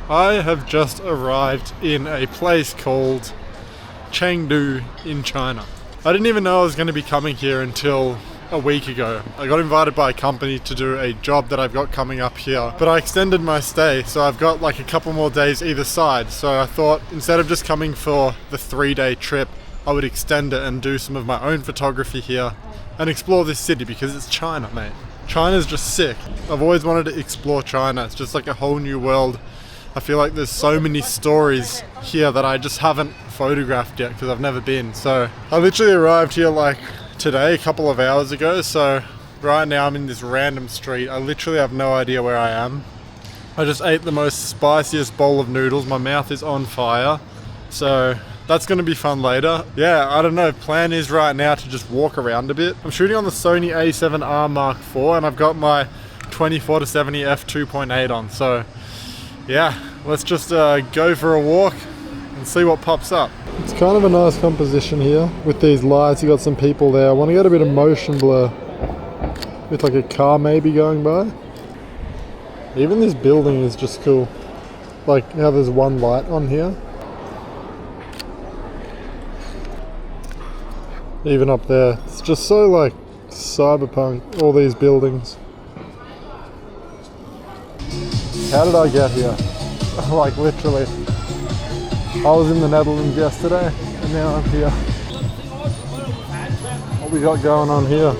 I have just arrived in a place called Chengdu in China. I didn't even know I was going to be coming here until a week ago. I got invited by a company to do a job that I've got coming up here, but I extended my stay, so I've got like a couple more days either side. So I thought instead of just coming for the 3-day trip, I would extend it and do some of my own photography here and explore this city because it's China, mate. China's just sick. I've always wanted to explore China. It's just like a whole new world. I feel like there's so many stories here that I just haven't photographed yet because I've never been. So I literally arrived here like today, a couple of hours ago. So right now I'm in this random street. I literally have no idea where I am. I just ate the most spiciest bowl of noodles. My mouth is on fire. So that's going to be fun later. Yeah, I don't know. Plan is right now to just walk around a bit. I'm shooting on the Sony A7R Mark IV and I've got my 24-70 f2.8 on. So yeah, let's just go for a walk and see what pops up. It's kind of a nice composition here with these lights. You got some people there. I want to get a bit of motion blur with like a car maybe going by. Even this building is just cool. Like how there's one light on here. Even up there. It's just so like cyberpunk, all these buildings. How did I get here? Like literally. I was in the Netherlands yesterday and now I'm here. What we got going on here?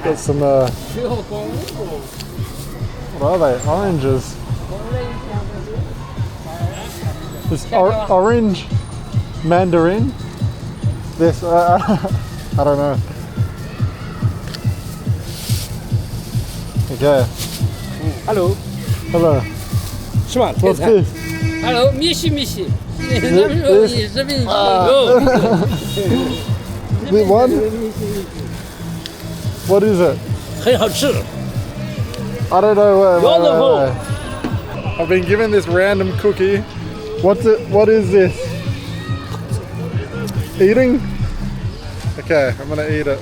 Got some what are they? Oranges. This orange mandarin. This I don't know. Okay. Hello. Hello. What's this? Hello, Mishi. The one? What is it? 很好吃. I don't know. I've been given this random cookie. What's it? What is this? Eating? Okay, I'm gonna eat it.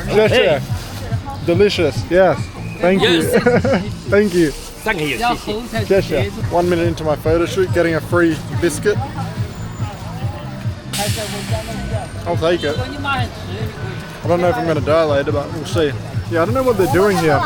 Yeah. Delicious. Yes. Thank you. Thank you. 1 minute into my photo shoot, getting a free biscuit. I'll take it. I don't know if I'm going to die later, but we'll see. Yeah, I don't know what they're doing here.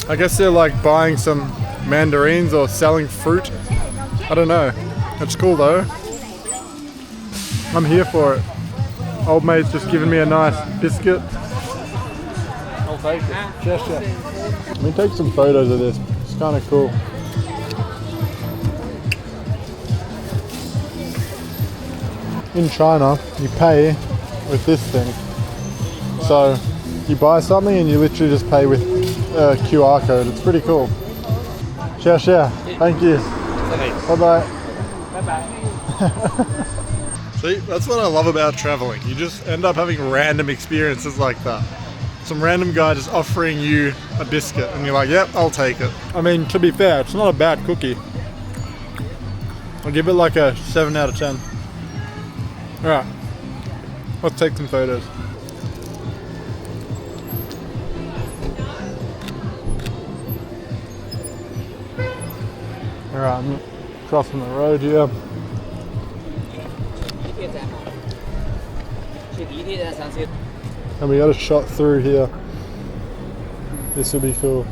I guess they're like buying some mandarins or selling fruit. I don't know. It's cool though. I'm here for it. Old mate's just giving me a nice biscuit. I'll take it. Yes. Let me take some photos of this. It's kind of cool. In China, you pay with this thing. So you buy something and you literally just pay with a QR code. It's pretty cool. Share. Thank you. Bye-bye. Bye-bye. See, that's what I love about traveling. You just end up having random experiences like that. Some random guy just offering you a biscuit and you're like, yep, I'll take it. I mean, to be fair, it's not a bad cookie. I'll give it like a 7 out of 10. Alright, let's take some photos. Alright, I'm crossing the road here. And we got a shot through here. This will be cool.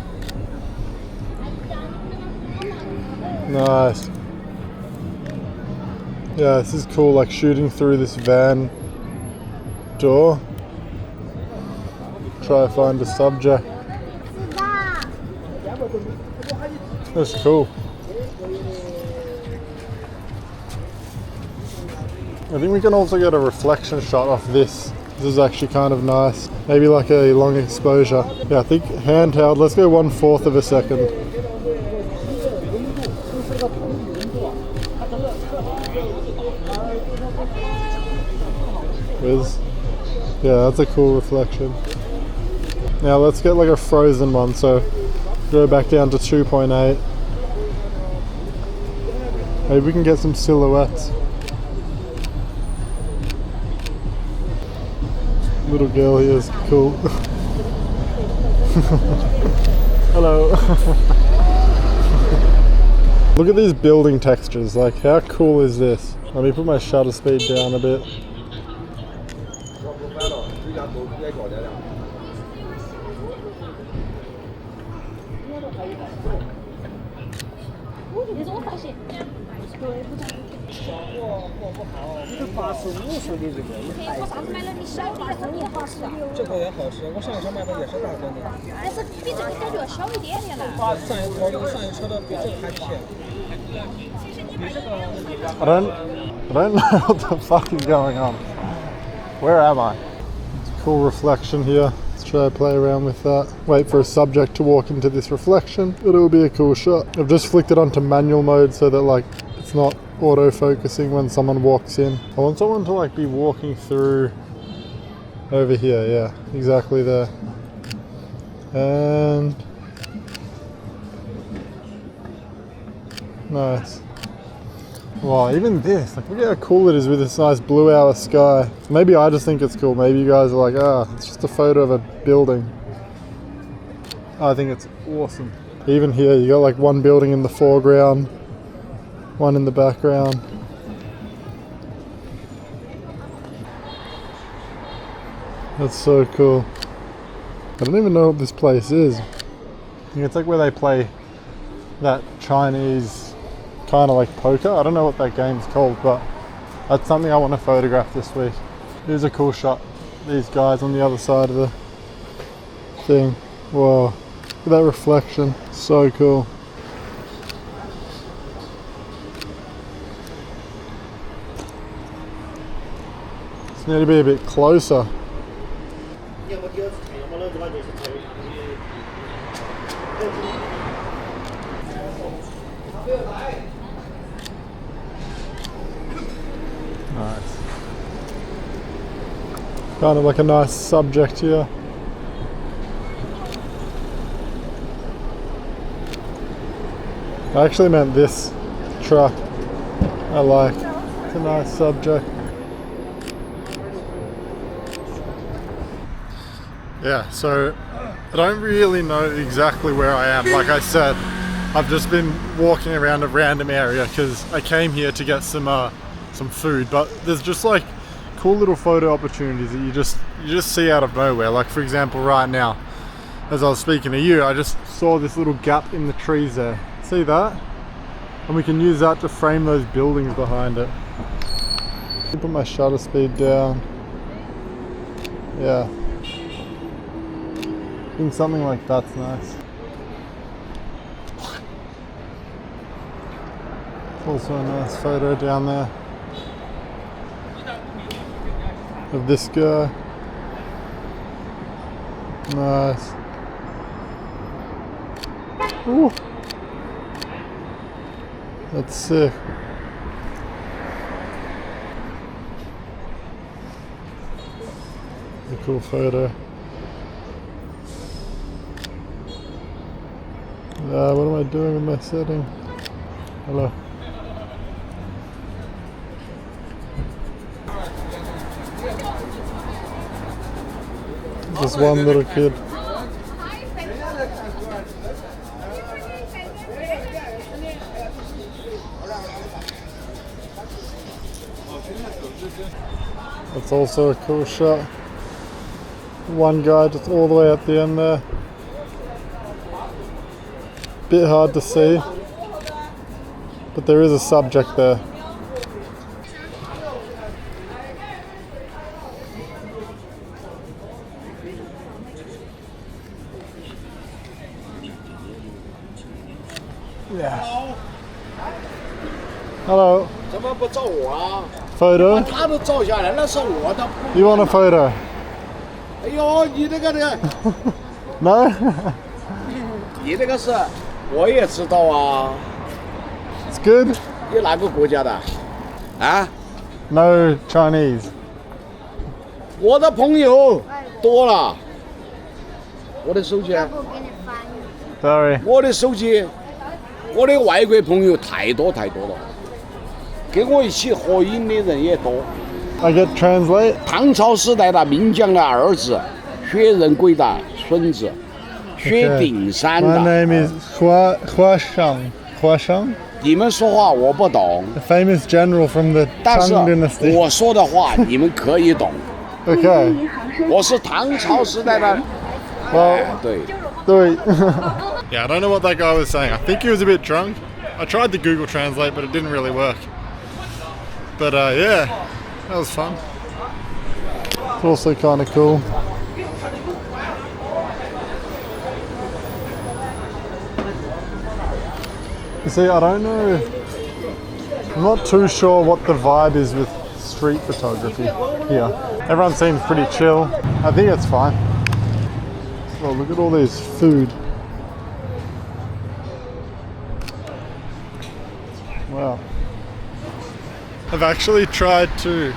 Nice. Yeah, this is cool, like shooting through this van door. Try to find a subject. That's cool. I think we can also get a reflection shot off this. This is actually kind of nice. Maybe like a long exposure. Yeah, I think handheld. Let's go 1/4 of a second. Yeah, that's a cool reflection. Now let's get like a frozen one. So go back down to 2.8. Maybe we can get some silhouettes. Little girl here is cool. Hello. Look at these building textures, like how cool is this? Let me put my shutter speed down a bit. I don't know what the fuck is going on. Where am I? It's a cool reflection here. Let's try to play around with that. Wait for a subject to walk into this reflection, but it'll be a cool shot. I've just flicked it onto manual mode so that like it's not auto-focusing when someone walks in. I want someone to like be walking through over here, yeah, exactly there. And nice. Wow, even this, like look at how cool it is with this nice blue hour sky. Maybe I just think it's cool. Maybe you guys are like, it's just a photo of a building. I think it's awesome. Even here, you got like one building in the foreground, one in the background. That's so cool. I don't even know what this place is. I think it's like where they play that Chinese kind of like poker. I don't know what that game's called, but that's something I want to photograph this week. Here's a cool shot. These guys on the other side of the thing. Whoa, look at that reflection. So cool. Just need to be a bit closer. Nice. Kind of like a nice subject here. I actually meant this truck. I like. It's a nice subject. Yeah, so I don't really know exactly where I am. Like I said, I've just been walking around a random area because I came here to get some food, but there's just like cool little photo opportunities that you just see out of nowhere. Like for example, right now, as I was speaking to you, I just saw this little gap in the trees there. See that? And we can use that to frame those buildings behind it. Put my shutter speed down. Yeah. I think something like that's nice. Also a nice photo down there of this guy. Nice. Ooh. That's sick. A cool photo. What am I doing with my setting? Hello. Just one little kid. That's also a cool shot. One guy just all the way at the end there. Bit hard to see, but there is a subject there. Yeah. Hello. Photo? You want a photo? No? It's good? No Chinese. 我的朋友多了，我的手机， Sorry. 我的手机，我的外国朋友太多了。跟我一起合影的人也多。 I get translate. 唐朝时代的名将的儿子，薛仁贵的孙子，薛丁山 My 的。 name is Hua Shang. Hua Shang? 你们说话我不懂， A famous general from the 但是 Chang dynasty. 我说的话你们可以懂。 Okay. 我是唐朝时代的。 Well, 对。 Yeah, I don't know what that guy was saying. I think he was a bit drunk. I tried the Google Translate, but it didn't really work. But yeah, that was fun. It's also kind of cool. You see, I don't know. I'm not too sure what the vibe is with street photography here. Everyone seems pretty chill. I think it's fine. Oh, look at all this food. Wow. I've actually tried to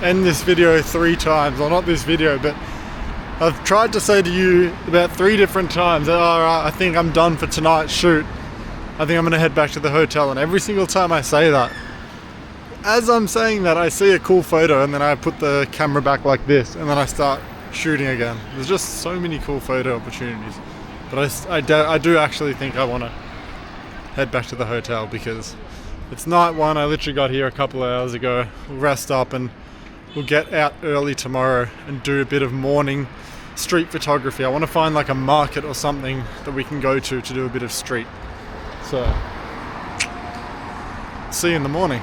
end this video 3 times. Well, not this video, but I've tried to say to you about 3 different times, alright, I think I'm done for tonight's shoot. I think I'm going to head back to the hotel. And every single time I say that, as I'm saying that, I see a cool photo and then I put the camera back like this and then I start shooting again. There's just so many cool photo opportunities. But I do actually think I want to head back to the hotel because it's night 1. I literally got here a couple of hours ago. We'll rest up and we'll get out early tomorrow and do a bit of morning street photography. I want to find like a market or something that we can go to do a bit of street. So, see you in the morning.